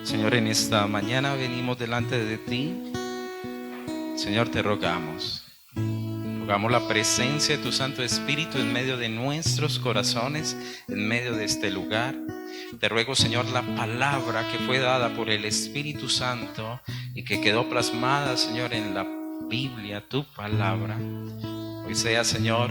Señor, en esta mañana venimos delante de ti. Señor, te rogamos la presencia de tu Santo Espíritu en medio de nuestros corazones, en medio de este lugar. Te ruego, Señor, la palabra que fue dada por el Espíritu Santo y que quedó plasmada, Señor, en la Biblia, tu palabra, hoy sea, Señor,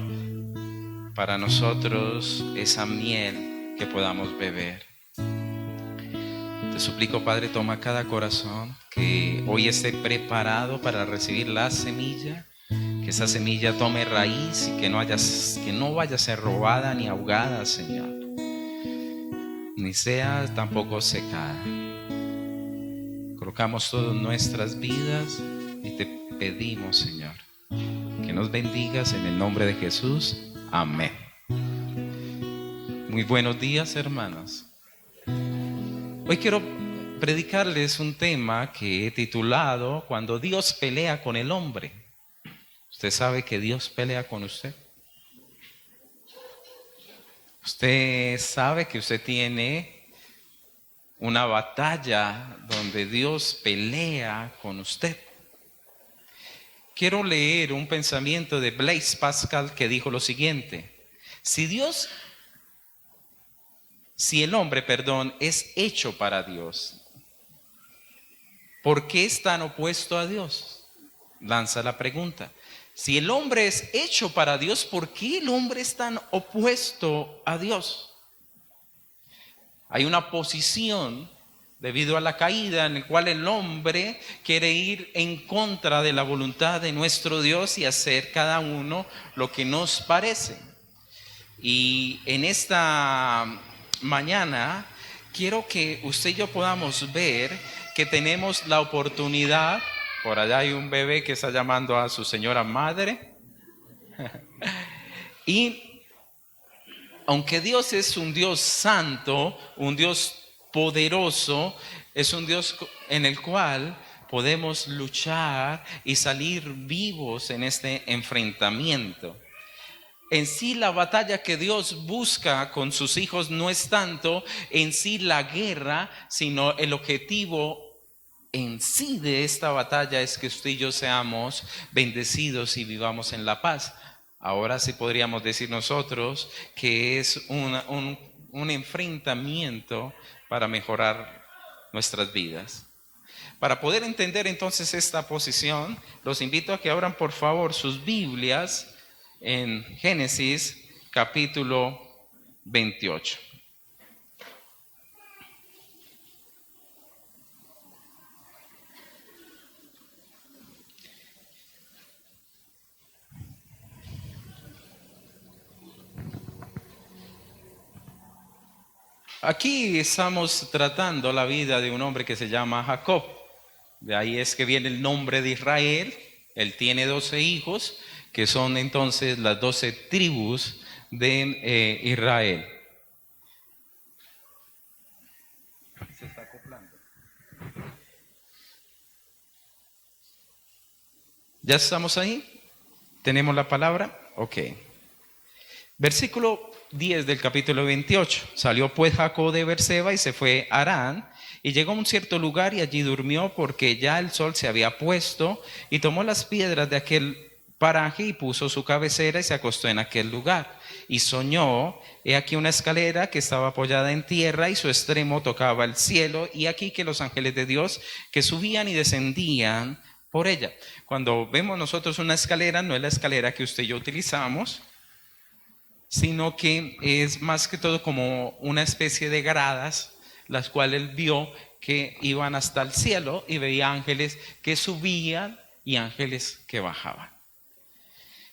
para nosotros esa miel que podamos beber. Te suplico, Padre, toma cada corazón que hoy esté preparado para recibir la semilla, que esa semilla tome raíz y que no vaya a ser robada ni ahogada, Señor, ni sea tampoco secada. Colocamos todas nuestras vidas y te pedimos, Señor, que nos bendigas en el nombre de Jesús. Amén. Muy buenos días, hermanos. Hoy quiero predicarles un tema que he titulado Cuando Dios pelea con el hombre. ¿Usted sabe que Dios pelea con usted? ¿Usted sabe que usted tiene una batalla donde Dios pelea con usted? Quiero leer un pensamiento de Blaise Pascal que dijo lo siguiente: Si el hombre, es hecho para Dios, ¿por qué es tan opuesto a Dios? Lanza la pregunta. Si el hombre es hecho para Dios, ¿por qué el hombre es tan opuesto a Dios? Hay una posición debido a la caída en la cual el hombre quiere ir en contra de la voluntad de nuestro Dios y hacer cada uno lo que nos parece. Y en esta mañana quiero que usted y yo podamos ver que tenemos la oportunidad. Por allá hay un bebé que está llamando a su señora madre. Y aunque Dios es un Dios santo, un Dios poderoso, es un Dios en el cual podemos luchar y salir vivos en este enfrentamiento. En sí la batalla que Dios busca con sus hijos no es tanto en sí la guerra, sino el objetivo en sí de esta batalla es que usted y yo seamos bendecidos y vivamos en la paz. Ahora sí podríamos decir nosotros que es un enfrentamiento para mejorar nuestras vidas. Para poder entender entonces esta posición, los invito a que abran por favor sus Biblias en Génesis capítulo 28. Aquí estamos tratando la vida de un hombre que se llama Jacob. De ahí es que viene el nombre de Israel. Él tiene 12 hijos, que son entonces las 12 tribus de Israel. Se está acoplando. ¿Ya estamos ahí? ¿Tenemos la palabra? Ok. Versículo 10 del capítulo 28. Salió pues Jacob de Beerseba y se fue a Harán, y llegó a un cierto lugar y allí durmió porque ya el sol se había puesto, y tomó las piedras de aquel paraje y puso su cabecera y se acostó en aquel lugar. Y soñó, he aquí una escalera que estaba apoyada en tierra y su extremo tocaba el cielo, y aquí que los ángeles de Dios que subían y descendían por ella. Cuando vemos nosotros una escalera, no es la escalera que usted y yo utilizamos, sino que es más que todo como una especie de gradas, las cuales él vio que iban hasta el cielo y veía ángeles que subían y ángeles que bajaban.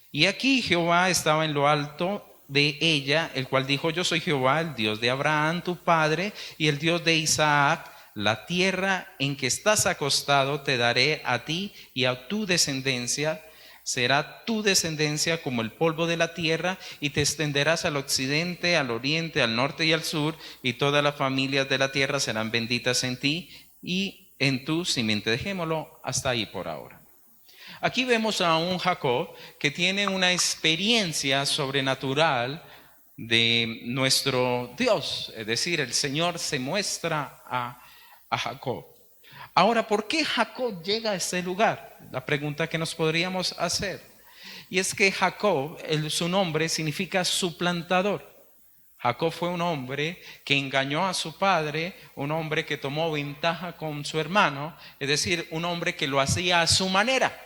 Y aquí Jehová estaba en lo alto de ella, el cual dijo: Yo soy Jehová, el Dios de Abraham, tu padre, y el Dios de Isaac. La tierra en que estás acostado te daré a ti y a tu descendencia. Será tu descendencia como el polvo de la tierra, y te extenderás al occidente, al oriente, al norte y al sur, y todas las familias de la tierra serán benditas en ti y en tu simiente. Dejémoslo hasta ahí por ahora. Aquí vemos a un Jacob que tiene una experiencia sobrenatural de nuestro Dios. Es decir, el Señor se muestra a a Jacob. Ahora, ¿por qué Jacob llega a ese lugar? La pregunta que nos podríamos hacer. Y es que Jacob, su nombre significa suplantador. Jacob fue un hombre que engañó a su padre, un hombre que tomó ventaja con su hermano, es decir, un hombre que lo hacía a su manera.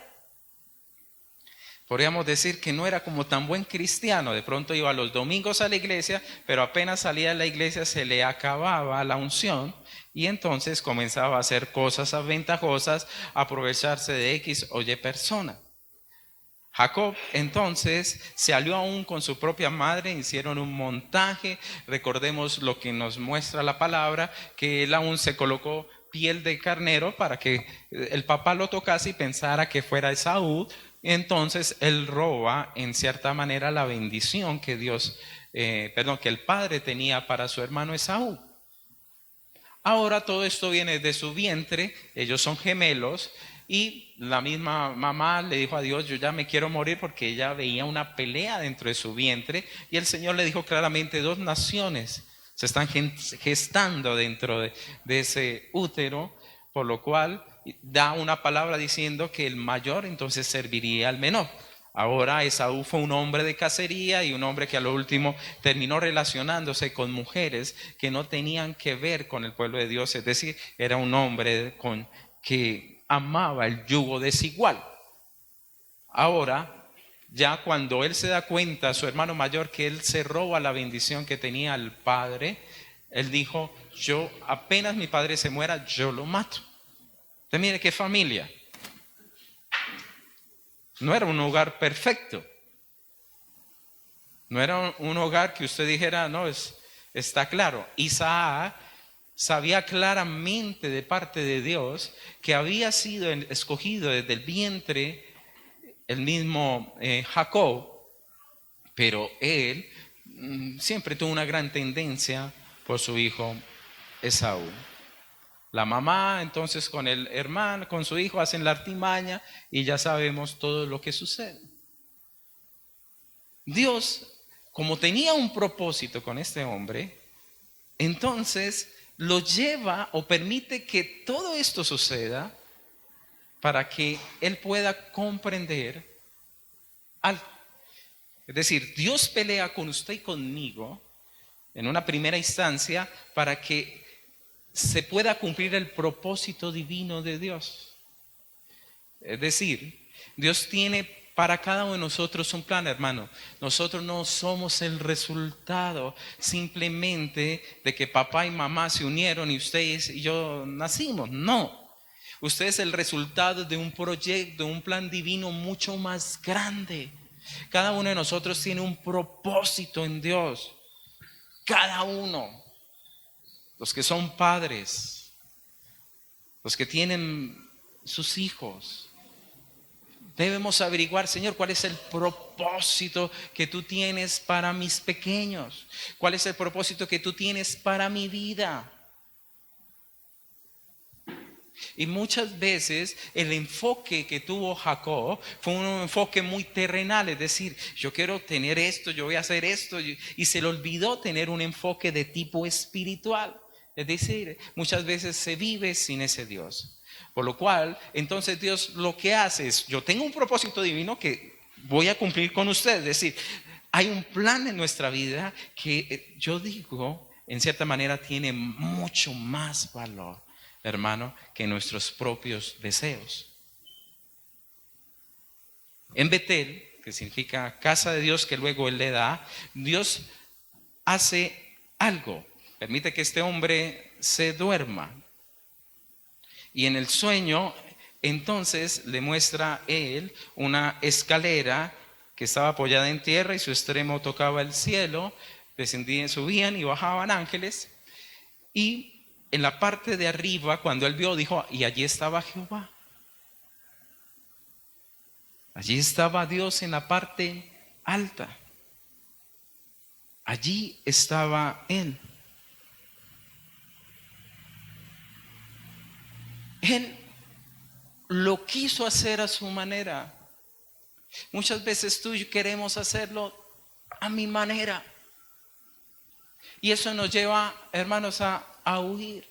Podríamos decir que no era como tan buen cristiano, de pronto iba los domingos a la iglesia, pero apenas salía de la iglesia se le acababa la unción y entonces comenzaba a hacer cosas aventajosas, a aprovecharse de X o Y persona. Jacob entonces se alió aún con su propia madre, hicieron un montaje, recordemos lo que nos muestra la palabra, que él aún se colocó piel de carnero para que el papá lo tocase y pensara que fuera Esaú. Entonces él roba en cierta manera la bendición que que el padre tenía para su hermano Esaú. Ahora todo esto viene de su vientre, ellos son gemelos y la misma mamá le dijo a Dios, yo ya me quiero morir porque ella veía una pelea dentro de su vientre y el Señor le dijo claramente, dos naciones se están gestando dentro de ese útero, por lo cual da una palabra diciendo que el mayor entonces serviría al menor. Ahora Esaú fue un hombre de cacería y un hombre que a lo último terminó relacionándose con mujeres que no tenían que ver con el pueblo de Dios, es decir, era un hombre que amaba el yugo desigual. Ahora, ya cuando él se da cuenta, su hermano mayor, que él se roba la bendición que tenía el padre, él dijo, yo apenas mi padre se muera, yo lo mato. Entonces mire qué familia. No era un hogar perfecto. No era un hogar que usted dijera, no, está claro. Isaac sabía claramente de parte de Dios que había sido escogido desde el vientre el mismo Jacob, pero él siempre tuvo una gran tendencia por su hijo Esaú. La mamá entonces con el hermano, con su hijo hacen la artimaña y ya sabemos todo lo que sucede. Dios, como tenía un propósito con este hombre, entonces lo lleva o permite que todo esto suceda para que él pueda comprender algo. Es decir, Dios pelea con usted y conmigo en una primera instancia para que se pueda cumplir el propósito divino de Dios. Es decir, Dios tiene para cada uno de nosotros un plan, hermano. Nosotros no somos el resultado simplemente de que papá y mamá se unieron y ustedes y yo nacimos. No. Usted es el resultado de un proyecto, un plan divino mucho más grande. Cada uno de nosotros tiene un propósito en Dios. Cada uno. Los que son padres, los que tienen sus hijos, debemos averiguar, Señor, cuál es el propósito que tú tienes para mis pequeños, cuál es el propósito que tú tienes para mi vida. Y muchas veces el enfoque que tuvo Jacob fue un enfoque muy terrenal, es decir, yo quiero tener esto, yo voy a hacer esto, y se le olvidó tener un enfoque de tipo espiritual. Es decir, muchas veces se vive sin ese Dios. Por lo cual, entonces Dios lo que hace es, yo tengo un propósito divino que voy a cumplir con usted. Es decir, hay un plan en nuestra vida que yo digo, en cierta manera, tiene mucho más valor, hermano, que nuestros propios deseos. En Betel, que significa casa de Dios que luego Él le da, Dios hace algo. Permite que este hombre se duerma. Y en el sueño, entonces le muestra Él una escalera que estaba apoyada en tierra y su extremo tocaba el cielo. Descendían, subían y bajaban ángeles. Y en la parte de arriba, cuando él vio, dijo, y allí estaba Jehová. Allí estaba Dios en la parte alta. Allí estaba Él. Él lo quiso hacer a su manera. Muchas veces tú y yo queremos hacerlo a mi manera. Y eso nos lleva, hermanos, a huir.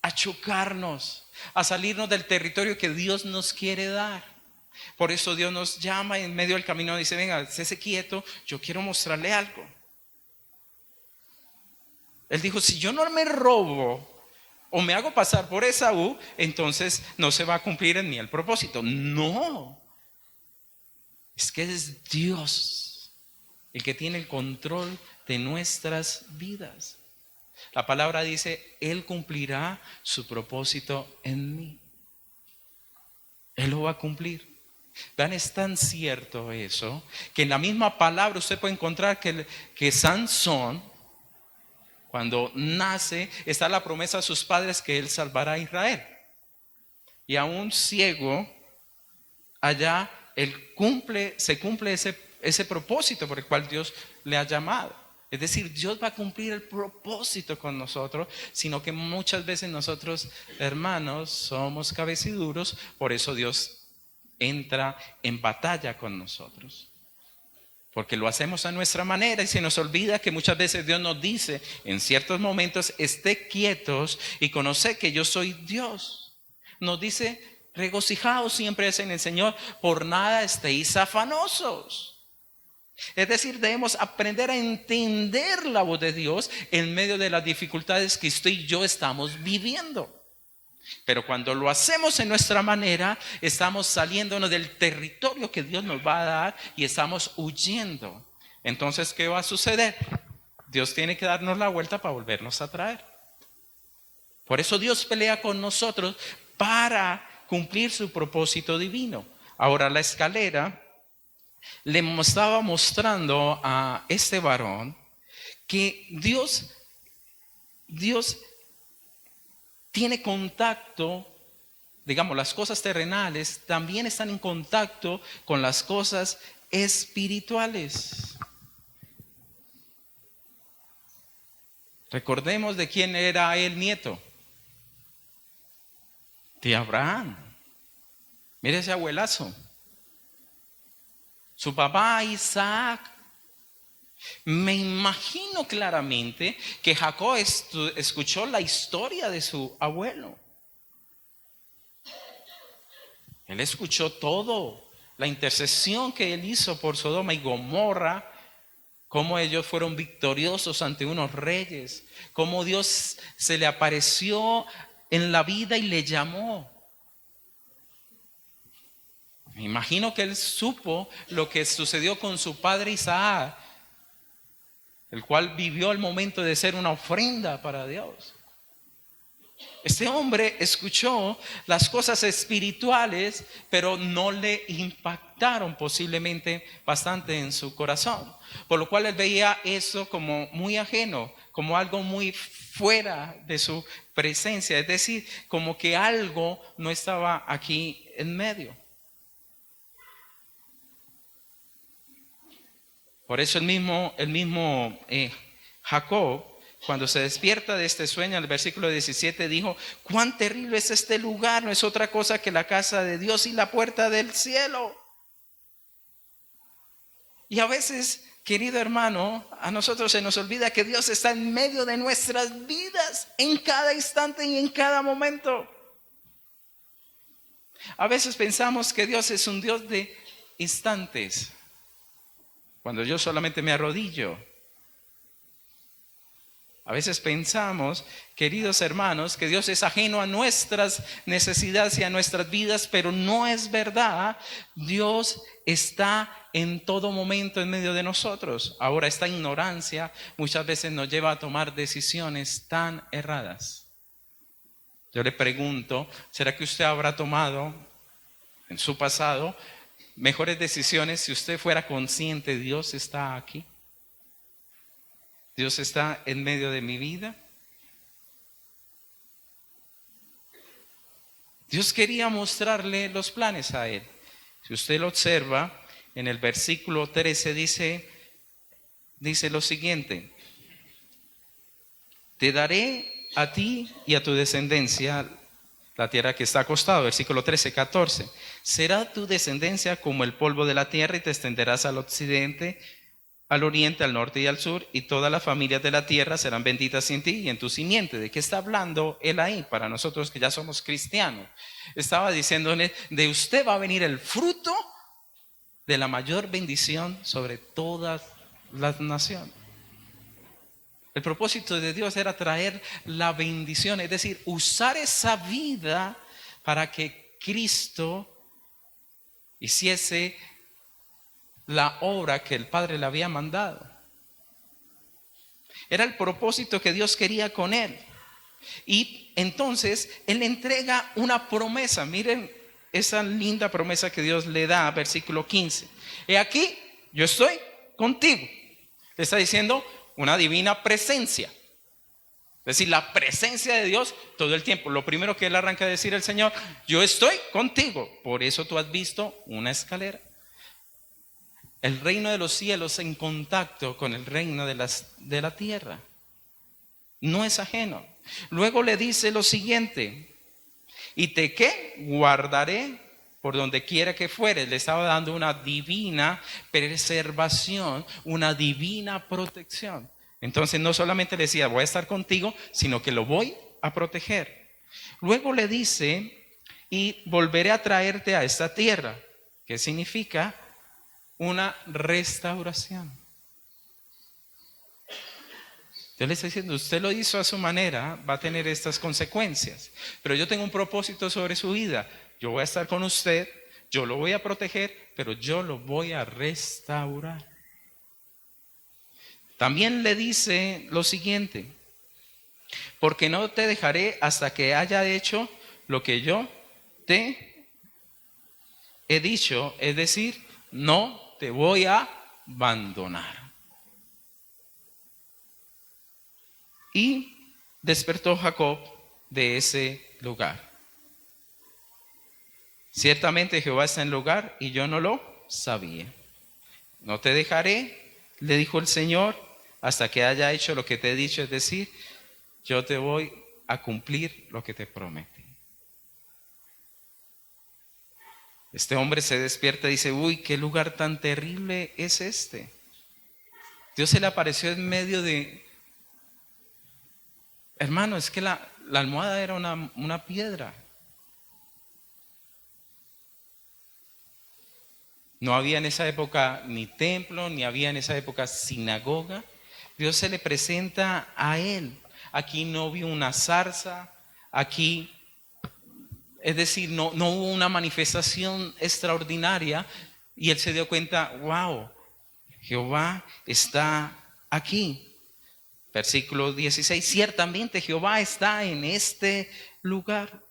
a chocarnos, a salirnos del territorio que Dios nos quiere dar. Por eso Dios nos llama en medio del camino y dice, venga, estése quieto, yo quiero mostrarle algo. Él dijo, si yo no me robo o me hago pasar por Esaú, entonces no se va a cumplir en mí el propósito. No, es que es Dios el que tiene el control de nuestras vidas. La palabra dice, Él cumplirá su propósito en mí. Él lo va a cumplir. Vean, es tan cierto eso, que en la misma palabra usted puede encontrar que Sansón, cuando nace, está la promesa a sus padres que él salvará a Israel. Y a un ciego, allá, se cumple ese propósito por el cual Dios le ha llamado. Es decir, Dios va a cumplir el propósito con nosotros, sino que muchas veces nosotros, hermanos, somos cabeciduros, por eso Dios entra en batalla con nosotros. Porque lo hacemos a nuestra manera y se nos olvida que muchas veces Dios nos dice en ciertos momentos, esté quietos y conoced que yo soy Dios. Nos dice, regocijaos siempre en el Señor, por nada estéis afanosos. Es decir, debemos aprender a entender la voz de Dios en medio de las dificultades que usted y yo estamos viviendo. Pero cuando lo hacemos en nuestra manera, estamos saliéndonos del territorio que Dios nos va a dar y estamos huyendo. Entonces, ¿qué va a suceder? Dios tiene que darnos la vuelta para volvernos a traer. Por eso Dios pelea con nosotros para cumplir su propósito divino. Ahora, la escalera le estaba mostrando a este varón que Dios tiene contacto, digamos, las cosas terrenales también están en contacto con las cosas espirituales. Recordemos de quién era el nieto. De Abraham. Mire ese abuelazo. Su papá Isaac. Me imagino claramente que Jacob escuchó la historia de su abuelo. Él escuchó todo, la intercesión que él hizo por Sodoma y Gomorra, cómo ellos fueron victoriosos ante unos reyes, cómo Dios se le apareció en la vida y le llamó. Me imagino que él supo lo que sucedió con su padre Isaac, el cual vivió el momento de ser una ofrenda para Dios. Este hombre escuchó las cosas espirituales, pero no le impactaron posiblemente bastante en su corazón. Por lo cual él veía eso como muy ajeno, como algo muy fuera de su presencia. Es decir, como que algo no estaba aquí en medio. Por eso el mismo Jacob, cuando se despierta de este sueño, en el versículo 17 dijo, cuán terrible es este lugar, no es otra cosa que la casa de Dios y la puerta del cielo. Y a veces, querido hermano, a nosotros se nos olvida que Dios está en medio de nuestras vidas, en cada instante y en cada momento. A veces pensamos que Dios es un Dios de instantes, cuando yo solamente me arrodillo. A veces pensamos, queridos hermanos, que Dios es ajeno a nuestras necesidades y a nuestras vidas, pero no es verdad. Dios está en todo momento en medio de nosotros. Ahora, esta ignorancia muchas veces nos lleva a tomar decisiones tan erradas. Yo le pregunto, ¿será que usted habrá tomado en su pasado mejores decisiones si usted fuera consciente Dios está aquí? Dios está en medio de mi vida. Dios quería mostrarle los planes a él. Si usted lo observa, en el versículo 13 dice lo siguiente: te daré a ti y a tu descendencia la tierra que está acostado. Versículo 13, 14. Será tu descendencia como el polvo de la tierra y te extenderás al occidente al oriente, al norte y al sur, y todas las familias de la tierra serán benditas en ti y en tu simiente. ¿De qué está hablando él ahí? Para nosotros que ya somos cristianos. Estaba diciéndole, de usted va a venir el fruto de la mayor bendición sobre todas las naciones. El propósito de Dios era traer la bendición, es decir, usar esa vida para que Cristo hiciese la obra que el Padre le había mandado. Era el propósito que Dios quería con él. Y entonces él le entrega una promesa. Miren esa linda promesa que Dios le da, versículo 15. He aquí, yo estoy contigo. Le está diciendo una divina presencia. Es decir, la presencia de Dios todo el tiempo. Lo primero que él arranca a decir el Señor, yo estoy contigo. Por eso tú has visto una escalera. El reino de los cielos en contacto con el reino de la tierra. No es ajeno. Luego le dice lo siguiente. ¿Y te qué? Guardaré por donde quiera que fueres. Le estaba dando una divina preservación, una divina protección. Entonces no solamente le decía, voy a estar contigo, sino que lo voy a proteger. Luego le dice, y volveré a traerte a esta tierra. ¿Qué significa? Una restauración. Yo le estoy diciendo, usted lo hizo a su manera, va a tener estas consecuencias. Pero yo tengo un propósito sobre su vida. Yo voy a estar con usted, yo lo voy a proteger, pero yo lo voy a restaurar. También le dice lo siguiente, porque no te dejaré hasta que haya hecho lo que yo te he dicho, es decir, no te voy a abandonar. Y despertó Jacob de ese lugar. Ciertamente Jehová está en el lugar y yo no lo sabía. No te dejaré, le dijo el Señor, hasta que haya hecho lo que te he dicho, es decir, yo te voy a cumplir lo que te prometí. Este hombre se despierta y dice, uy, qué lugar tan terrible es este. Dios se le apareció en medio de... Hermano, es que la almohada era una piedra. No había en esa época ni templo, ni había en esa época sinagoga. Dios se le presenta a él. Aquí no vio una zarza, aquí, es decir, no hubo una manifestación extraordinaria y él se dio cuenta, wow, Jehová está aquí. Versículo 16, ciertamente Jehová está en este lugar.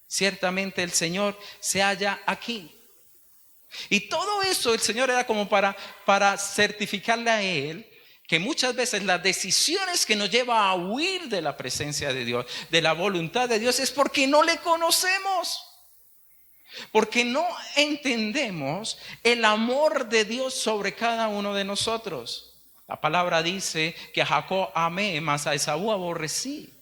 Ciertamente el Señor se halla aquí. Y todo eso el Señor era como para certificarle a él que muchas veces las decisiones que nos llevan a huir de la presencia de Dios, de la voluntad de Dios, es porque no le conocemos. Porque no entendemos el amor de Dios sobre cada uno de nosotros. La palabra dice que a Jacob amé, mas a Esaú aborrecí.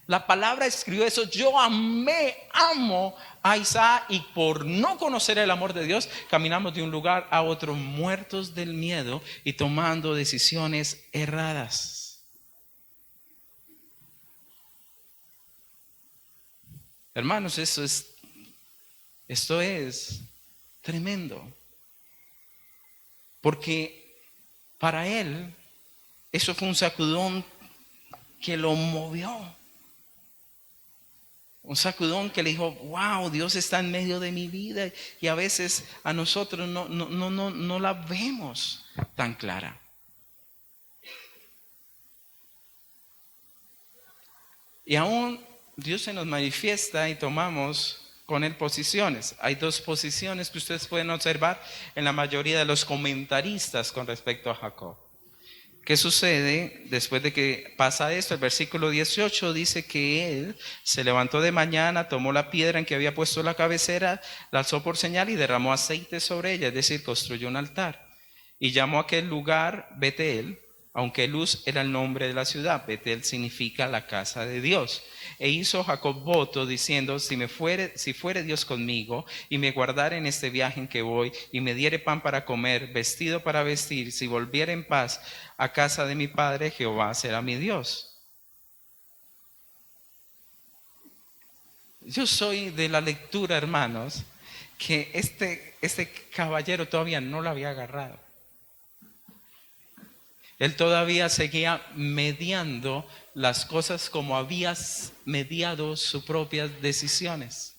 La palabra escribió eso, yo amo a Isaac y por no conocer el amor de Dios, caminamos de un lugar a otro muertos del miedo y tomando decisiones erradas. Hermanos, esto es tremendo. Porque para él, eso fue un sacudón que lo movió. Un sacudón que le dijo, wow, Dios está en medio de mi vida. Y a veces a nosotros no la vemos tan clara. Y aún Dios se nos manifiesta y tomamos con él posiciones. Hay dos posiciones que ustedes pueden observar en la mayoría de los comentaristas con respecto a Jacob. ¿Qué sucede después de que pasa esto? El versículo 18 dice que él se levantó de mañana, tomó la piedra en que había puesto la cabecera, la alzó por señal y derramó aceite sobre ella, es decir, construyó un altar. Y llamó a aquel lugar Betel, aunque Luz era el nombre de la ciudad. Betel significa la casa de Dios. E hizo Jacob voto diciendo, si fuere Dios conmigo y me guardare en este viaje en que voy y me diere pan para comer, vestido para vestir, si volviere en paz a casa de mi padre, Jehová será mi Dios. Yo soy de la lectura, hermanos, que este caballero todavía no lo había agarrado. Él todavía seguía mediando las cosas como había mediado sus propias decisiones.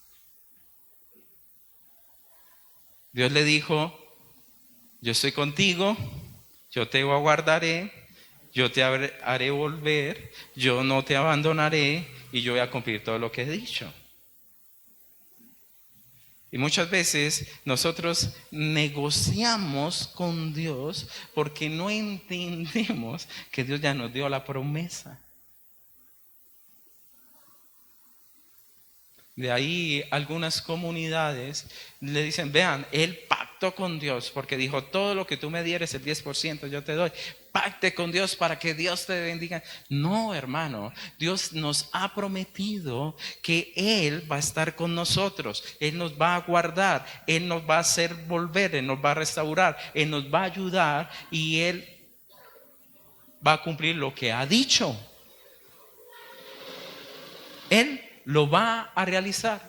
Dios le dijo, yo estoy contigo, yo te aguardaré, yo te haré volver, yo no te abandonaré y yo voy a cumplir todo lo que he dicho. Y muchas veces nosotros negociamos con Dios porque no entendemos que Dios ya nos dio la promesa. De ahí algunas comunidades le dicen, vean, él pactó con Dios porque dijo, todo lo que tú me dieres, el 10% yo te doy. Pacte con Dios para que Dios te bendiga. No, hermano, Dios nos ha prometido que Él va a estar con nosotros. Él nos va a guardar, Él nos va a hacer volver, Él nos va a restaurar, Él nos va a ayudar y Él va a cumplir lo que ha dicho. Él lo va a realizar.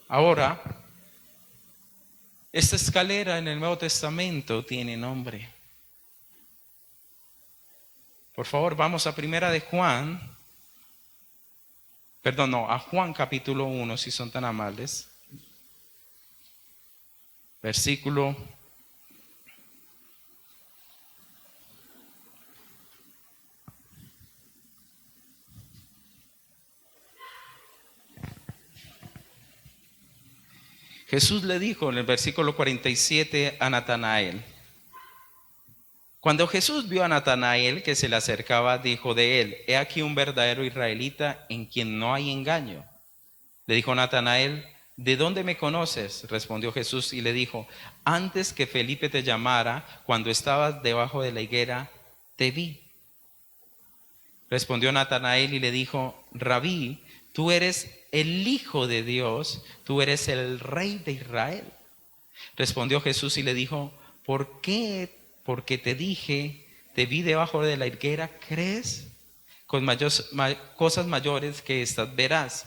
Ahora, esta escalera en el Nuevo Testamento tiene nombre. Por favor, vamos a a Juan capítulo 1, si son tan amables. Versículo 1. Jesús le dijo en el versículo 47 a Natanael. Cuando Jesús vio a Natanael que se le acercaba, dijo de él, he aquí un verdadero israelita en quien no hay engaño. Le dijo Natanael, ¿de dónde me conoces? Respondió Jesús y le dijo, antes que Felipe te llamara, cuando estabas debajo de la higuera, te vi. Respondió Natanael y le dijo, Rabí, tú eres el Hijo de Dios, tú eres el Rey de Israel. Respondió Jesús y le dijo, ¿por qué? Porque te dije, te vi debajo de la higuera, ¿crees? Con cosas mayores que estas verás.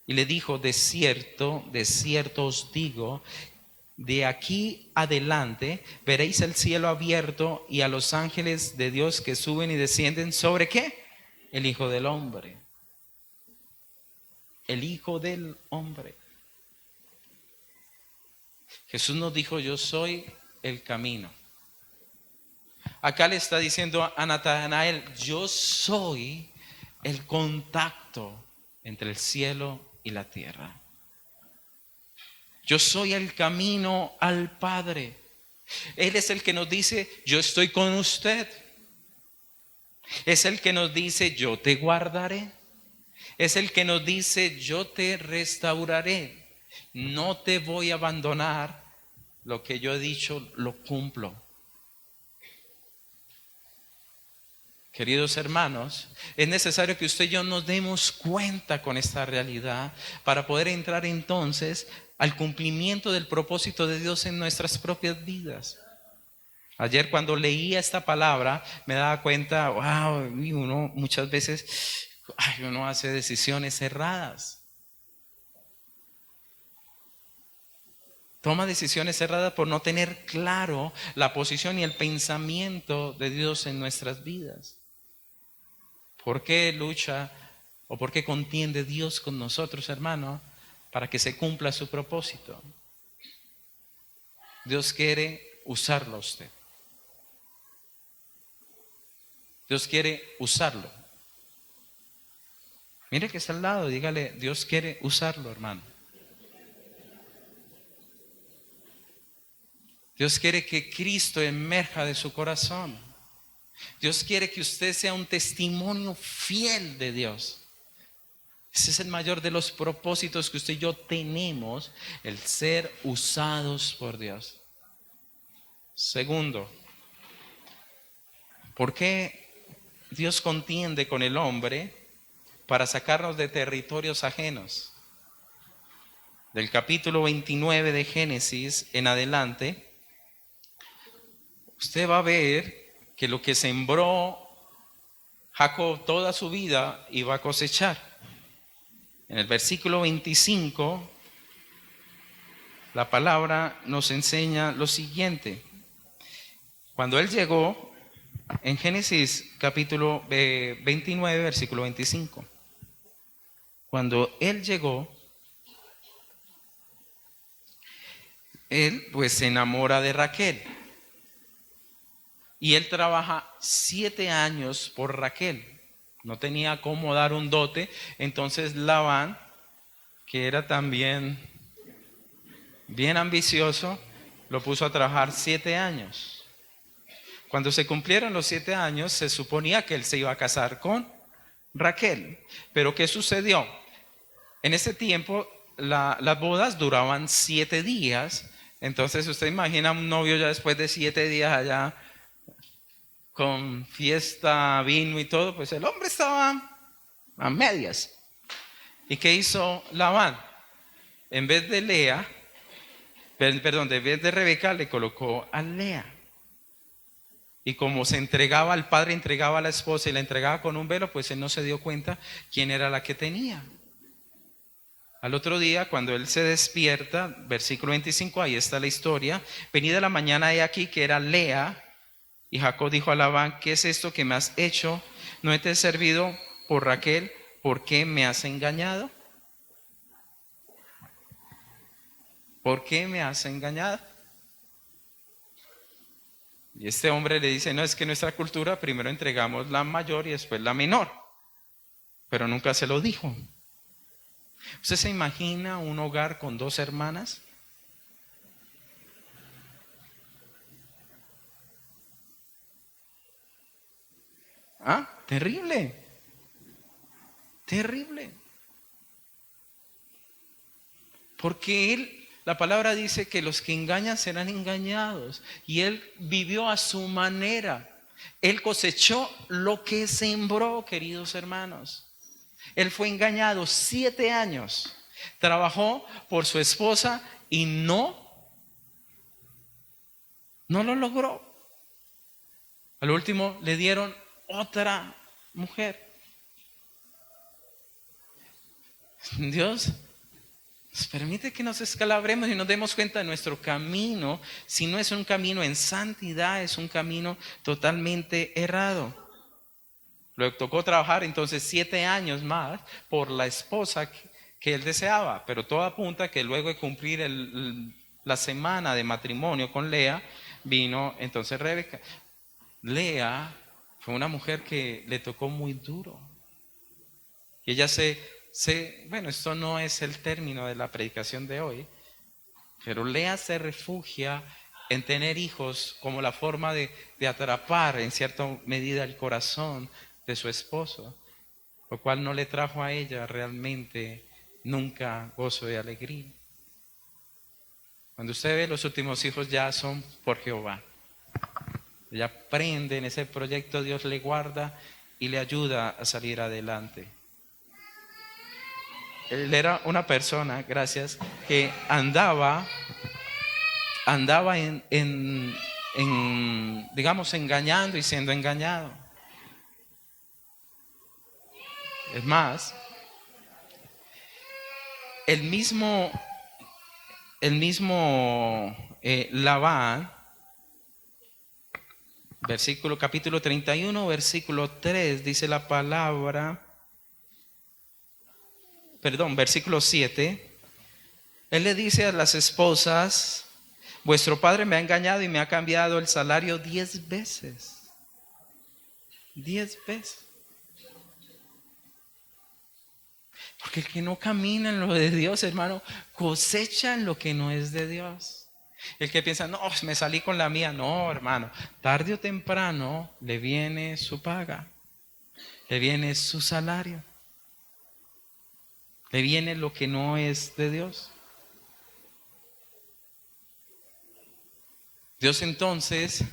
Y le dijo, de cierto os digo, de aquí adelante veréis el cielo abierto y a los ángeles de Dios que suben y descienden. ¿Sobre qué? El Hijo del Hombre. El Hijo del Hombre. Jesús nos dijo, yo soy el camino. Acá le está diciendo a Natanael, yo soy el contacto entre el cielo y la tierra. Yo soy el camino al Padre. Él es el que nos dice, yo estoy con usted. Es el que nos dice, yo te guardaré. Es el que nos dice, yo te restauraré. No te voy a abandonar. Lo que yo he dicho, lo cumplo. Queridos hermanos, es necesario que usted y yo nos demos cuenta con esta realidad para poder entrar entonces al cumplimiento del propósito de Dios en nuestras propias vidas. Ayer cuando leía esta palabra me daba cuenta, wow, uno muchas veces uno hace decisiones erradas. Toma decisiones erradas por no tener claro la posición y el pensamiento de Dios en nuestras vidas. ¿Por qué lucha o por qué contiende Dios con nosotros, hermano? Para que se cumpla su propósito. Dios quiere usarlo a usted. Dios quiere usarlo. Mire que está al lado, dígale, Dios quiere usarlo, hermano. Dios quiere que Cristo emerja de su corazón. Dios quiere que usted sea un testimonio fiel de Dios. Ese es el mayor de los propósitos que usted y yo tenemos, el ser usados por Dios. Segundo, ¿Por qué Dios contiende con el hombre para sacarnos de territorios ajenos? Del capítulo 29 de Génesis en adelante, usted va a ver que lo que sembró Jacob toda su vida iba a cosechar. En el versículo 25, la palabra nos enseña lo siguiente. Cuando él llegó, en Génesis capítulo 29, versículo 25, cuando él llegó, él pues se enamora de Raquel. Y él trabaja 7 años por Raquel. No tenía cómo dar un dote. Entonces Labán, que era también bien ambicioso, lo puso a trabajar 7 años. Cuando se cumplieron los 7 años, se suponía que él se iba a casar con Raquel. Pero ¿qué sucedió? En ese tiempo las bodas duraban 7 días. Entonces usted imagina un novio ya después de 7 días allá con fiesta, vino y todo, pues el hombre estaba a medias. ¿Y qué hizo Labán? En vez de en vez de Rebeca, le colocó a Lea. Y como se entregaba, el padre entregaba a la esposa y la entregaba con un velo, pues él no se dio cuenta quién era la que tenía. Al otro día, cuando él se despierta, versículo 25, ahí está la historia. Venida la mañana, he aquí que era Lea. Y Jacob dijo a Labán: ¿qué es esto que me has hecho? ¿No te he servido por Raquel? ¿Por qué me has engañado? ¿Por qué me has engañado? Y este hombre le dice: no, es que en nuestra cultura primero entregamos la mayor y después la menor. Pero nunca se lo dijo. ¿Usted se imagina un hogar con 2 hermanas? ¿Ah? Terrible. Terrible. Porque la palabra dice que los que engañan serán engañados. Y él vivió a su manera. Él cosechó lo que sembró, queridos hermanos. Él fue engañado 7 años. Trabajó por su esposa y no lo logró. Al último le dieron otra mujer. Dios nos permite que nos escalabremos y nos demos cuenta de nuestro camino. Si no es un camino en santidad, es un camino totalmente errado. Le tocó trabajar entonces 7 años más por la esposa que él deseaba, pero todo apunta que luego de cumplir la semana de matrimonio con Lea, vino entonces Rebeca. Lea fue una mujer que le tocó muy duro. Y ella bueno, esto no es el término de la predicación de hoy, pero Lea se refugia en tener hijos como la forma de atrapar en cierta medida el corazón de su esposo, lo cual no le trajo a ella realmente nunca gozo y alegría. Cuando usted ve, los últimos hijos ya son por Jehová. Ella aprende en ese proyecto, Dios le guarda y le ayuda a salir adelante. Él era una persona, gracias, que andaba digamos, engañando y siendo engañado. Es más, el mismo Labán, capítulo 31, versículo 3, dice la palabra, versículo 7, él le dice a las esposas: vuestro padre me ha engañado y me ha cambiado el salario 10 veces. 10 veces. Porque el que no camina en lo de Dios, hermano, cosecha en lo que no es de Dios. El que piensa: no, me salí con la mía. No, hermano, tarde o temprano le viene su paga, le viene su salario, le viene lo que no es de Dios. Dios entonces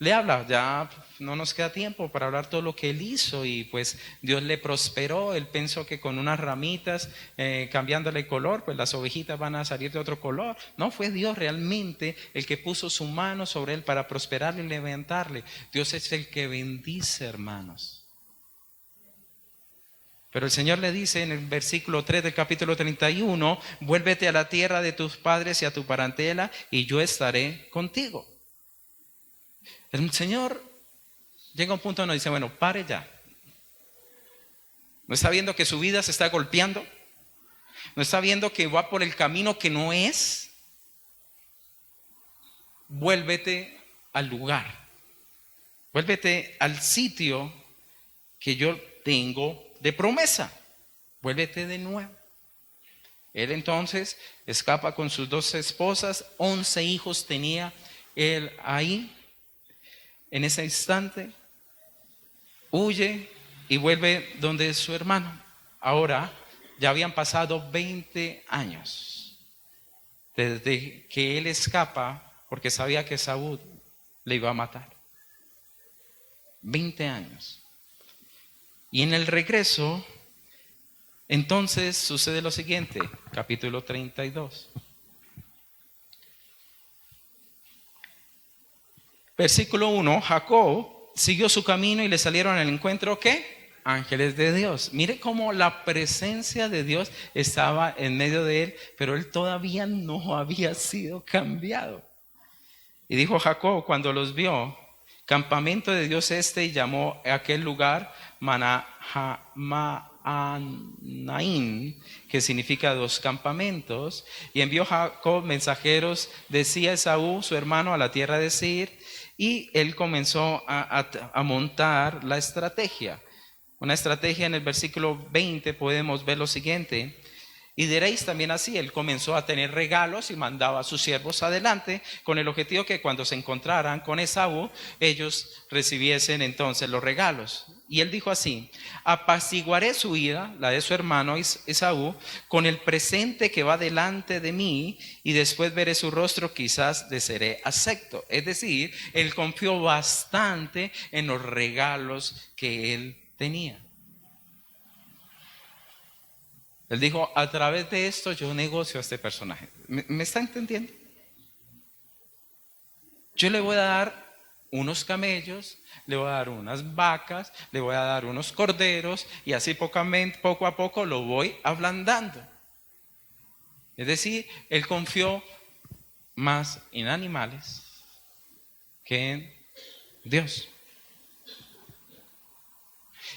le habla, ya no nos queda tiempo para hablar todo lo que él hizo y pues Dios le prosperó. Él pensó que con unas ramitas cambiándole color, pues las ovejitas van a salir de otro color. No, fue Dios realmente el que puso su mano sobre él para prosperarle y levantarle. Dios es el que bendice, hermanos. Pero el Señor le dice en el versículo 3 del capítulo 31, vuélvete a la tierra de tus padres y a tu parentela y yo estaré contigo. El Señor llega a un punto donde dice, bueno, pare ya. ¿No está viendo que su vida se está golpeando? ¿No está viendo que va por el camino que no es? Vuélvete al lugar. Vuélvete al sitio que yo tengo de promesa. Vuélvete de nuevo. Él entonces escapa con sus 2 esposas, 11 hijos tenía él ahí. En ese instante, huye y vuelve donde su hermano. Ahora ya habían pasado 20 años desde que él escapa porque sabía que Saúl le iba a matar. 20 años. Y en el regreso, entonces sucede lo siguiente, capítulo 32. Versículo 1, Jacob siguió su camino y le salieron al encuentro, ¿qué? Ángeles de Dios. Mire cómo la presencia de Dios estaba en medio de él, pero él todavía no había sido cambiado. Y dijo Jacob cuando los vio, campamento de Dios este, y llamó a aquel lugar Mahanaim, que significa 2 campamentos. Y envió Jacob mensajeros de Esaú, su hermano, a la tierra de Seir, y él comenzó a montar la estrategia. Una estrategia en el versículo 20 podemos ver lo siguiente. Y diréis también así, él comenzó a tener regalos y mandaba a sus siervos adelante con el objetivo que cuando se encontraran con Esaú, ellos recibiesen entonces los regalos. Y él dijo así, apaciguaré su ira, la de su hermano Esaú, con el presente que va delante de mí y después veré su rostro, quizás le seré acepto. Es decir, él confió bastante en los regalos que él tenía. Él dijo, a través de esto yo negocio a este personaje. ¿Me está entendiendo? Yo le voy a dar unos camellos, le voy a dar unas vacas, le voy a dar unos corderos y así poco a poco lo voy ablandando. Es decir, él confió más en animales que en Dios.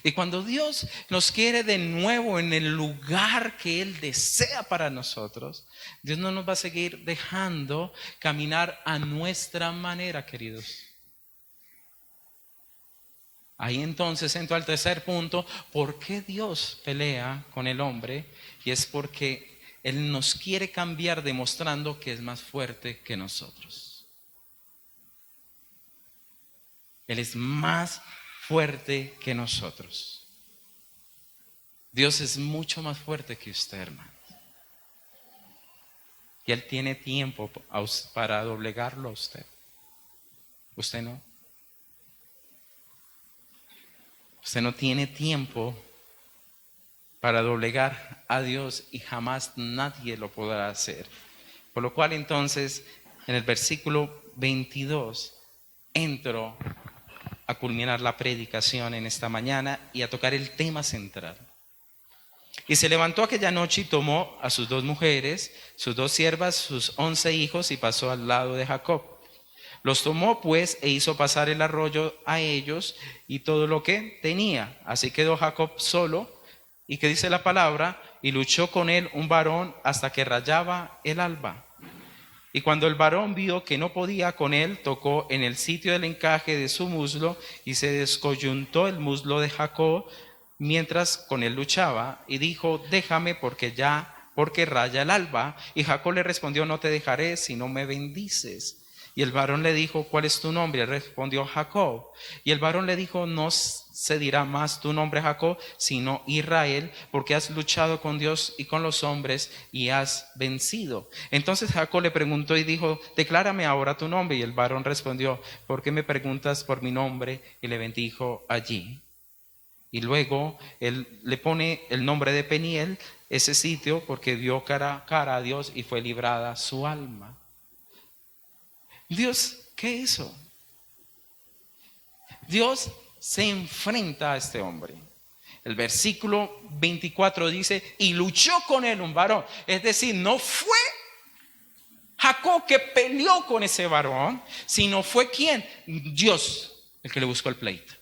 Y cuando Dios nos quiere de nuevo en el lugar que Él desea para nosotros, Dios no nos va a seguir dejando caminar a nuestra manera, queridos. Ahí entonces entro al tercer punto. ¿Por qué Dios pelea con el hombre? Y es porque Él nos quiere cambiar demostrando que es más fuerte que nosotros. Él es más fuerte que nosotros. Dios es mucho más fuerte que usted, hermano. Y Él tiene tiempo para doblegarlo a usted. Usted no. Usted no tiene tiempo para doblegar a Dios y jamás nadie lo podrá hacer. Por lo cual entonces en el versículo 22 entro a culminar la predicación en esta mañana y a tocar el tema central. Y se levantó aquella noche y tomó a sus 2 mujeres, sus 2 siervas, sus 11 hijos y pasó al lado de Jacob. Los tomó pues e hizo pasar el arroyo a ellos y todo lo que tenía. Así quedó Jacob solo, y que dice la palabra, y luchó con él un varón hasta que rayaba el alba. Y cuando el varón vio que no podía con él, tocó en el sitio del encaje de su muslo y se descoyuntó el muslo de Jacob mientras con él luchaba, y dijo, déjame porque raya el alba. Y Jacob le respondió, no te dejaré si no me bendices. Y el varón le dijo, ¿cuál es tu nombre? Y respondió, Jacob. Y el varón le dijo, no se dirá más tu nombre Jacob, sino Israel, porque has luchado con Dios y con los hombres y has vencido. Entonces Jacob le preguntó y dijo, declárame ahora tu nombre. Y el varón respondió, ¿por qué me preguntas por mi nombre? Y le bendijo allí. Y luego él le pone el nombre de Peniel, ese sitio, porque vio cara a cara a Dios y fue librada su alma. Dios, ¿qué hizo? Dios se enfrenta a este hombre. El versículo 24 dice, y luchó con él un varón. Es decir, no fue Jacob que peleó con ese varón, sino fue ¿quién? Dios el que le buscó el pleito.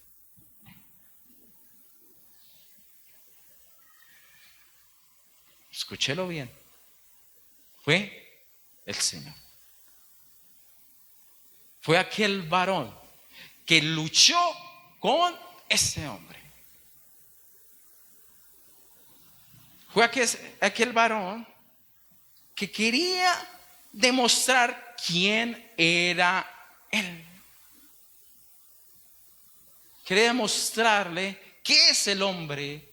Escúchelo bien. Fue el Señor. Fue aquel varón que luchó con ese hombre. Fue aquel varón que quería demostrar quién era él. Quería demostrarle qué es el hombre,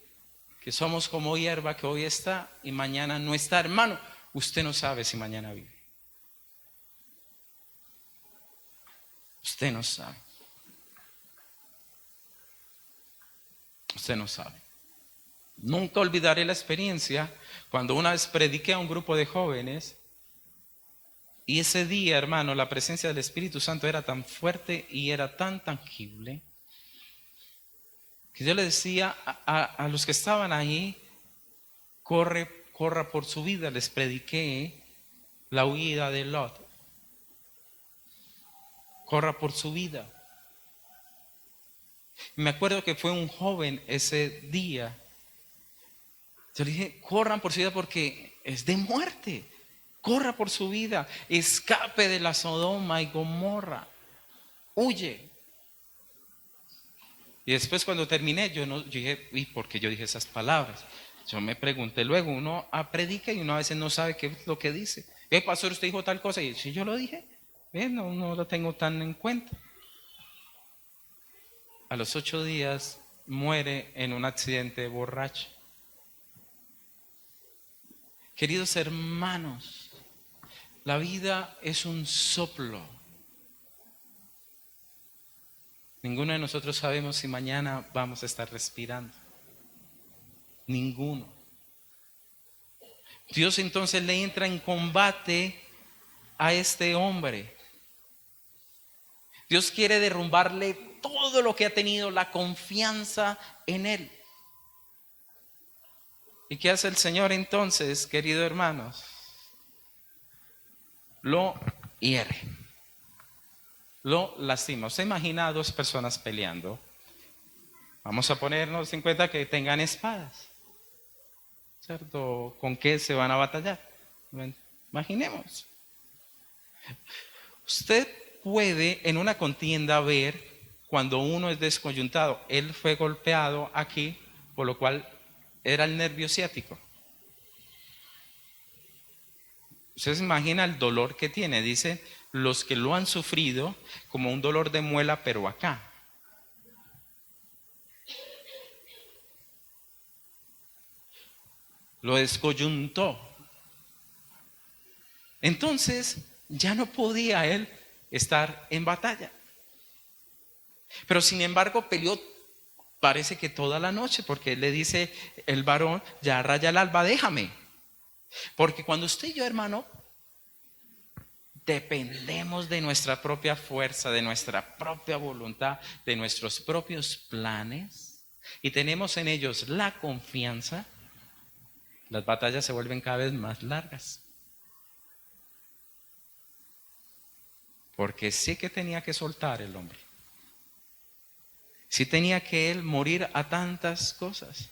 que somos como hierba que hoy está y mañana no está. Hermano, usted no sabe si mañana vive. Usted no sabe. Usted no sabe. Nunca olvidaré la experiencia cuando una vez prediqué a un grupo de jóvenes y ese día, hermano, la presencia del Espíritu Santo era tan fuerte y era tan tangible que yo le decía a los que estaban ahí, corra por su vida. Les prediqué la huida de Lot. Corra por su vida. Me acuerdo que fue un joven ese día. Yo le dije, corran por su vida porque es de muerte. Corra por su vida. Escape de la Sodoma y Gomorra. Huye. Y después cuando terminé, yo dije, ¿y por qué yo dije esas palabras? Yo me pregunté luego, uno predica y uno a veces no sabe qué es lo que dice. Pastor, usted dijo tal cosa. Y si yo lo dije, no lo tengo tan en cuenta. A los 8 días muere en un accidente borracho. Queridos hermanos, la vida es un soplo. Ninguno de nosotros sabemos si mañana vamos a estar respirando. Ninguno. Dios entonces le entra en combate a este hombre. Dios quiere derrumbarle todo lo que ha tenido, la confianza en él. ¿Y qué hace el Señor entonces, queridos hermanos? Lo hiere. Lo lastima. ¿Usted imagina a 2 personas peleando? Vamos a ponernos en cuenta que tengan espadas, ¿cierto? ¿Con qué se van a batallar? Imaginemos. Usted puede en una contienda ver cuando uno es descoyuntado. Él fue golpeado aquí, por lo cual era el nervio ciático. Usted se imagina el dolor que tiene. Dice, los que lo han sufrido como un dolor de muela, pero acá. Lo descoyuntó. Entonces, ya no podía él estar en batalla. Pero sin embargo, peleó, parece que toda la noche, porque él le dice el varón, ya raya el alba, déjame. Porque cuando usted y yo, hermano, dependemos de nuestra propia fuerza, de nuestra propia voluntad, de nuestros propios planes, y tenemos en ellos la confianza, las batallas se vuelven cada vez más largas. Porque sí que tenía que soltar el hombre. Sí tenía que él morir a tantas cosas.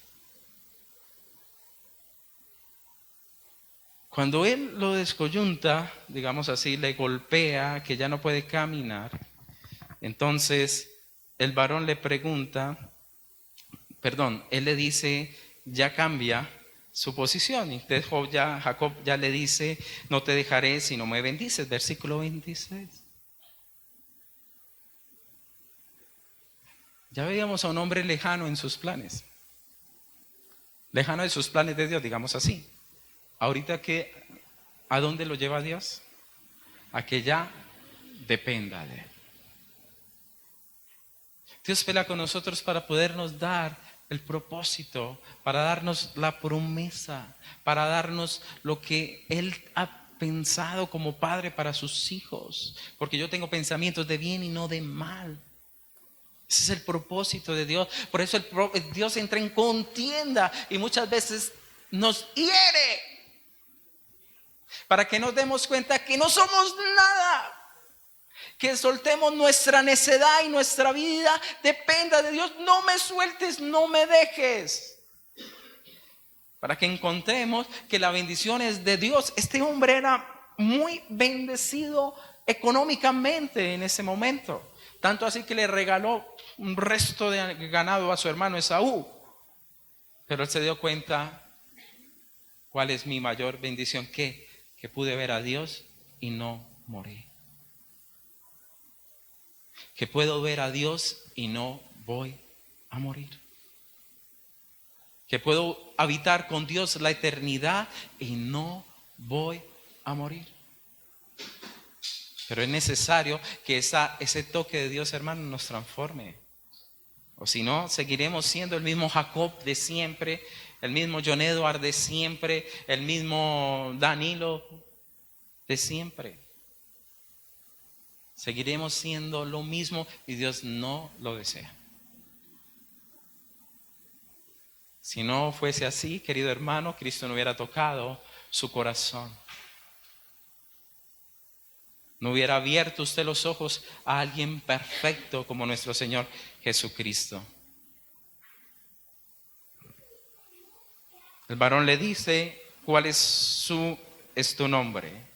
Cuando él lo descoyunta, digamos así, le golpea, que ya no puede caminar, entonces el varón le pregunta, él le dice, ya cambia su posición. Y entonces Jacob ya le dice, no te dejaré si no me bendices, versículo 26. Ya veíamos a un hombre lejano en sus planes. Lejano de sus planes de Dios, digamos así. Ahorita ¿a dónde lo lleva Dios? A que ya dependa de Él. Dios pelea con nosotros para podernos dar el propósito, para darnos la promesa, para darnos lo que Él ha pensado como padre para sus hijos. Porque yo tengo pensamientos de bien y no de mal. Ese es el propósito de Dios. Por eso Dios entra en contienda y muchas veces nos hiere para que nos demos cuenta que no somos nada. Que soltemos nuestra necedad y nuestra vida dependa de Dios. No me sueltes, no me dejes. Para que encontremos que la bendición es de Dios. Este hombre era muy bendecido económicamente en ese momento. Tanto así que le regaló un resto de ganado a su hermano Esaú. Pero él se dio cuenta, ¿cuál es mi mayor bendición? Que pude ver a Dios y no morí. Que puedo ver a Dios y no voy a morir. Que puedo habitar con Dios la eternidad y no voy a morir. Pero es necesario que ese toque de Dios, hermano, nos transforme. O si no, seguiremos siendo el mismo Jacob de siempre, el mismo John Edward de siempre, el mismo Danilo de siempre. Seguiremos siendo lo mismo y Dios no lo desea. Si no fuese así, querido hermano, Cristo no hubiera tocado su corazón. No hubiera abierto usted los ojos a alguien perfecto como nuestro Señor Jesucristo. El varón le dice, ¿cuál es tu nombre?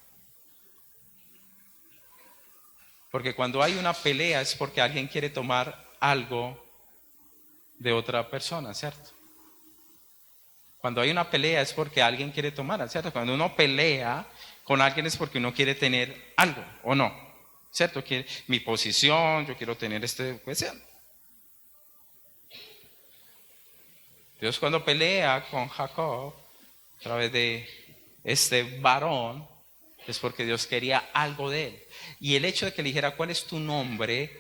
Porque cuando hay una pelea es porque alguien quiere tomar algo de otra persona, ¿cierto? Cuando hay una pelea es porque alguien quiere tomar, ¿cierto? Cuando uno pelea con alguien es porque uno quiere tener algo, ¿o no? ¿Cierto? Mi posición, yo quiero tener cuestión. Dios cuando pelea con Jacob a través de este varón es porque Dios quería algo de él. Y el hecho de que le dijera ¿cuál es tu nombre?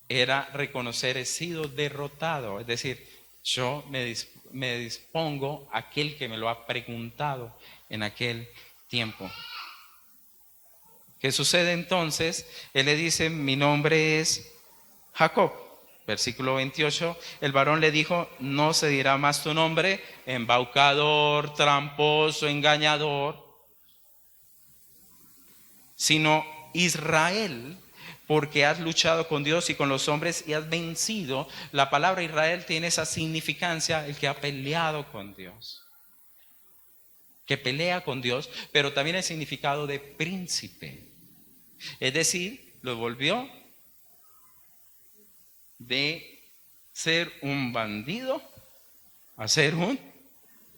Era reconocer he sido derrotado. Es decir, yo me dispongo a aquel que me lo ha preguntado en aquel tiempo. ¿Qué sucede entonces? Él le dice, mi nombre es Jacob. Versículo 28, el varón le dijo, no se dirá más tu nombre, embaucador, tramposo, engañador, sino Israel, porque has luchado con Dios y con los hombres y has vencido. La palabra Israel tiene esa significancia, el que ha peleado con Dios. Que pelea con Dios, pero también el significado de príncipe. Es decir, lo volvió de ser un bandido a ser un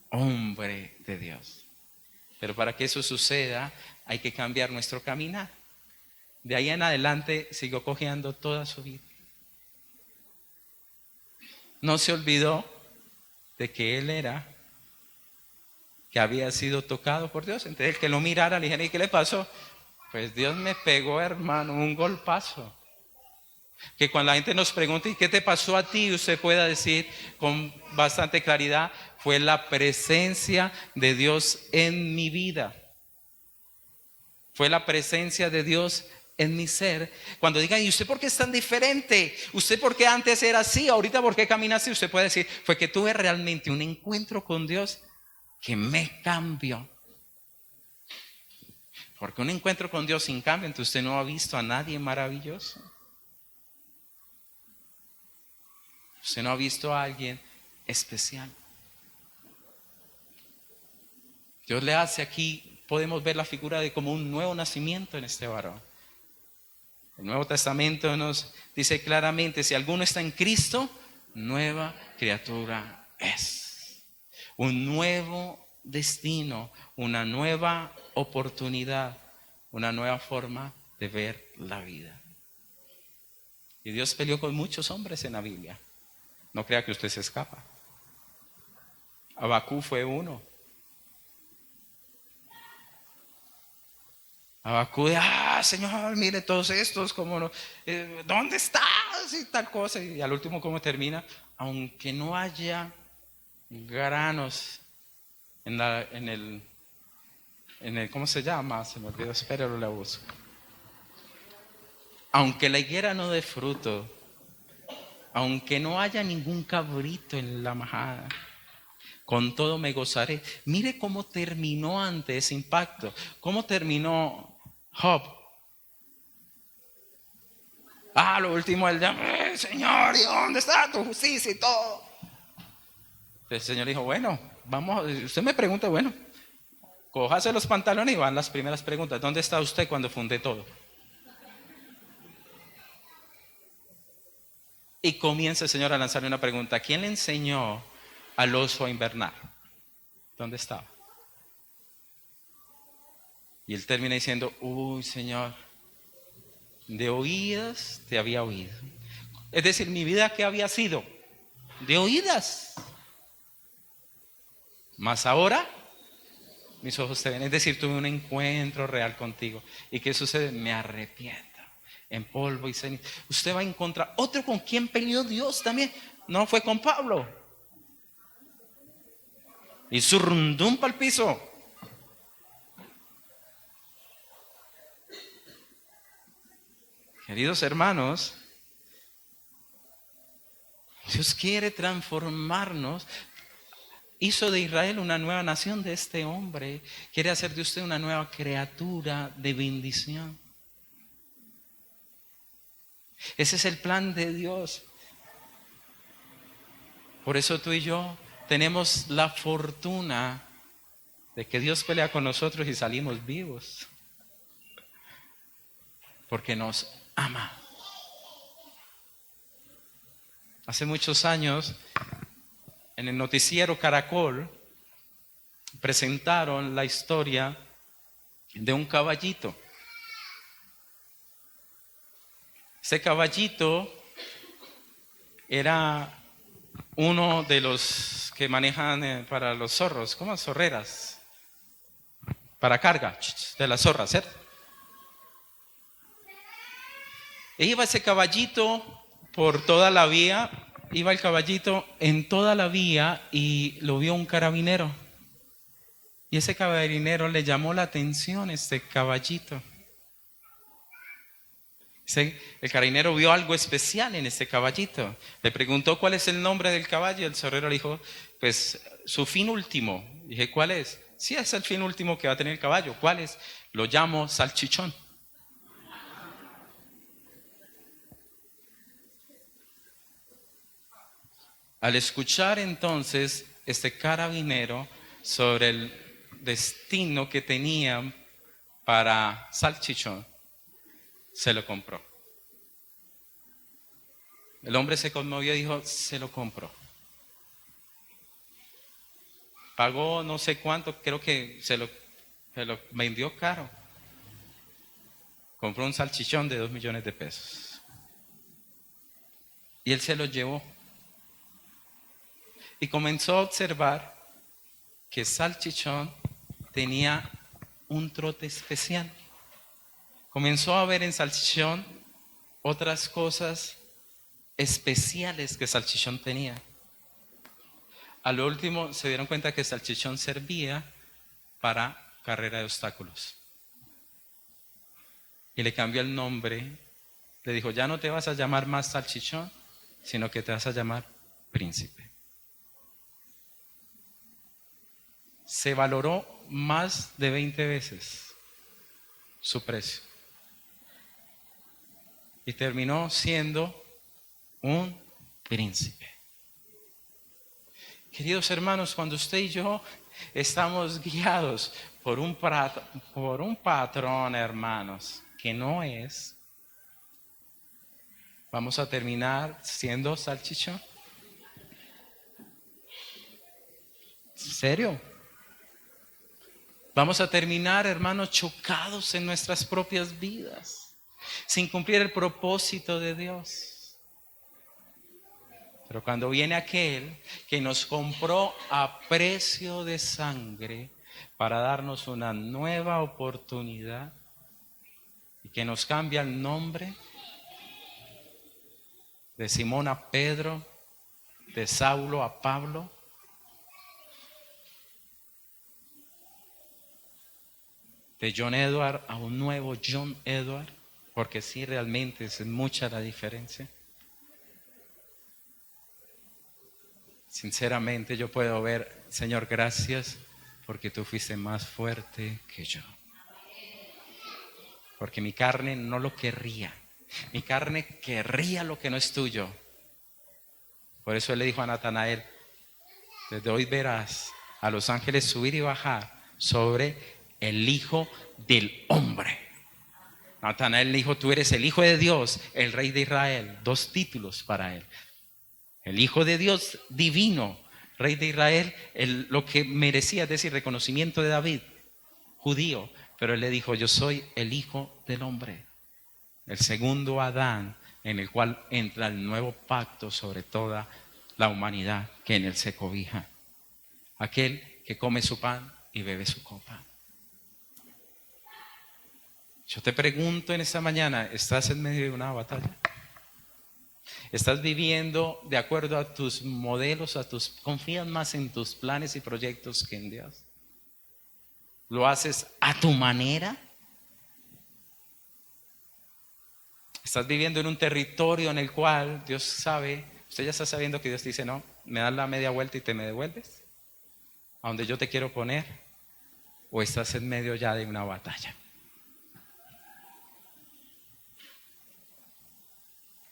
hombre de Dios. Pero para que eso suceda hay que cambiar nuestro caminar. De ahí en adelante siguió cojeando toda su vida. No se olvidó de que que había sido tocado por Dios. Entonces el que lo mirara le dijera, ¿y qué le pasó? Pues Dios me pegó, hermano, un golpazo. Que cuando la gente nos pregunte, ¿y qué te pasó a ti? Usted pueda decir con bastante claridad, fue la presencia de Dios en mi vida. Fue la presencia de Dios en mi ser. Cuando digan, ¿y usted por qué es tan diferente? ¿Usted por qué antes era así? ¿Ahorita por qué camina así? Usted puede decir, fue que tuve realmente un encuentro con Dios que me cambió. Porque un encuentro con Dios sin cambio, entonces usted no ha visto a nadie maravilloso. Usted no ha visto a alguien especial. Dios le hace aquí, podemos ver la figura de como un nuevo nacimiento en este varón. El Nuevo Testamento nos dice claramente, si alguno está en Cristo, nueva criatura es. Un nuevo destino, una nueva oportunidad, una nueva forma de ver la vida. Y Dios peleó con muchos hombres en la Biblia. No crea que usted se escapa. Abacú fue uno. Abacú, Señor, mire todos estos, como no, ¿dónde estás? Y tal cosa. Y al último, ¿cómo termina? Aunque no haya granos en el, ¿cómo se llama? Se me olvidó, espéralo, la busco. Aunque la higuera no dé fruto, aunque no haya ningún cabrito en la majada, con todo me gozaré. Mire cómo terminó ante ese impacto. ¿Cómo terminó Job? Lo último, él llama, Señor, ¿y dónde está tu justicia y todo? El Señor dijo, bueno, vamos, usted me pregunta, bueno, cójase los pantalones y van las primeras preguntas. ¿Dónde está usted cuando fundé todo? Y comienza el Señor a lanzarle una pregunta. ¿Quién le enseñó al oso a invernar? ¿Dónde estaba? Y él termina diciendo, uy, Señor, de oídas te había oído. Es decir, mi vida, ¿qué había sido? De oídas. Mas ahora, mis ojos te ven. Es decir, tuve un encuentro real contigo. ¿Y qué sucede? Me arrepiento. En polvo y ceniza. Usted va a encontrar otro con quien peleó Dios también. No fue con Pablo. Y su rundum para el piso. Queridos hermanos, Dios quiere transformarnos. Hizo de Israel una nueva nación de este hombre. Quiere hacer de usted una nueva criatura de bendición. Ese es el plan de Dios. Por eso tú y yo tenemos la fortuna de que Dios pelea con nosotros y salimos vivos. Porque nos ama. Hace muchos años, en el noticiero Caracol, presentaron la historia de un caballito. Ese caballito era uno de los que manejan para los zorros, ¿cómo? Zorreras, para carga de las zorras, ¿cierto? E iba ese caballito por toda la vía, iba el caballito en toda la vía y lo vio un carabinero. Y ese carabinero le llamó la atención a este caballito. El carabinero vio algo especial en este caballito. Le preguntó cuál es el nombre del caballo. El zorrero le dijo, pues su fin último. Dije, ¿cuál es? Sí, es el fin último que va a tener el caballo. ¿Cuál es? Lo llamo salchichón. Al escuchar entonces este carabinero sobre el destino que tenía para salchichón, se lo compró. El hombre se conmovió y dijo, se lo compro. Pagó no sé cuánto, creo que se lo vendió caro. Compró un salchichón de 2 millones de pesos. Y él se lo llevó. Y comenzó a observar que salchichón tenía un trote especial. Comenzó a ver en salchichón otras cosas especiales que salchichón tenía. A lo último se dieron cuenta que salchichón servía para carrera de obstáculos. Y le cambió el nombre. Le dijo, ya no te vas a llamar más salchichón, sino que te vas a llamar príncipe. Se valoró más de 20 veces su precio. Y terminó siendo un príncipe. Queridos hermanos, cuando usted y yo estamos guiados por un patrón, hermanos, que no es, vamos a terminar siendo salchichón. ¿En serio? Vamos a terminar, hermanos, chocados en nuestras propias vidas, sin cumplir el propósito de Dios. Pero cuando viene aquel que nos compró a precio de sangre para darnos una nueva oportunidad y que nos cambia el nombre de Simón a Pedro, de Saulo a Pablo, de John Edward a un nuevo John Edward, porque sí, realmente es mucha la diferencia. Sinceramente yo puedo ver, Señor, gracias porque tú fuiste más fuerte que yo. Porque mi carne no lo querría. Mi carne querría lo que no es tuyo. Por eso él le dijo a Natanael, desde hoy verás a los ángeles subir y bajar sobre el Hijo del Hombre. Natanael le dijo, tú eres el Hijo de Dios, el Rey de Israel. 2 títulos para él. El Hijo de Dios divino, Rey de Israel, lo que merecía, es decir, reconocimiento de David, judío. Pero él le dijo, yo soy el Hijo del Hombre. El segundo Adán, en el cual entra el nuevo pacto sobre toda la humanidad que en él se cobija. Aquel que come su pan y bebe su copa. Yo te pregunto en esta mañana, ¿estás en medio de una batalla? ¿Estás viviendo de acuerdo a tus modelos, confías más en tus planes y proyectos que en Dios? ¿Lo haces a tu manera? ¿Estás viviendo en un territorio en el cual Dios sabe, usted ya está sabiendo que Dios dice, no, me das la media vuelta y te me devuelves a donde yo te quiero poner? ¿O estás en medio ya de una batalla?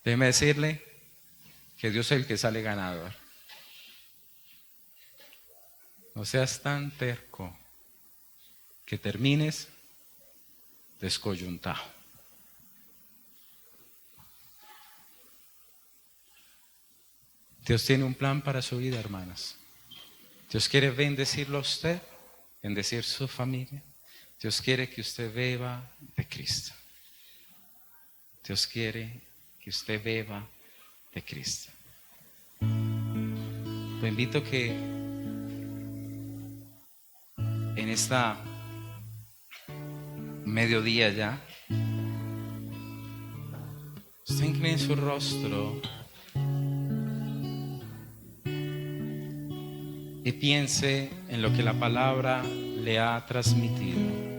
Déjeme decirle que Dios es el que sale ganador. No seas tan terco que termines descoyuntado. Dios tiene un plan para su vida, hermanas. Dios quiere bendecirlo a usted, bendecir su familia. Dios quiere que usted beba de Cristo. Dios quiere que usted beba de Cristo. Lo invito que en esta mediodía ya usted incline su rostro y piense en lo que la palabra le ha transmitido.